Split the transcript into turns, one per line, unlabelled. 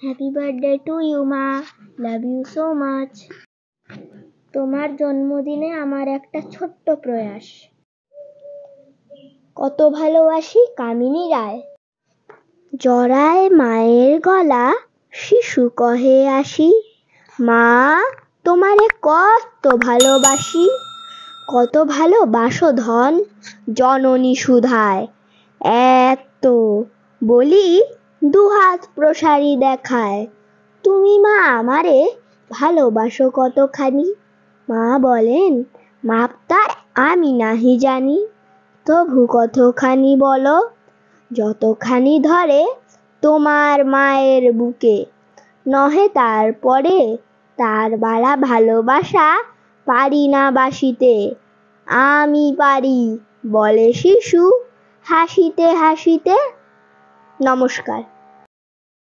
Happy birthday to you মা, love you so much. তোমার জন্মদিনে আমার একটা ছোট্ট প্রয়াস। কত ভালোবাসি কামিনী রায়। জড়ায় মায়ের গলা, শিশু কহে আসি, মা তোমারে কত ভালোবাসি। কত ভালোবাসো ধন জননী সুধায়, এত বলি দুহাত প্রসারী দেখায়। তুমি মা আমারে ভালোবাসো কতখানি। মা বলেন, মাপ তার আমি নাহি জানি, তবু কতখানি বলো, যতখানি ধরে তোমার মায়ের বুকে। নহে তারপরে তার বাড়া ভালোবাসা পারি না বাসিতে। আমি পারি বলে শিশু হাসিতে হাসিতে। নমস্কার।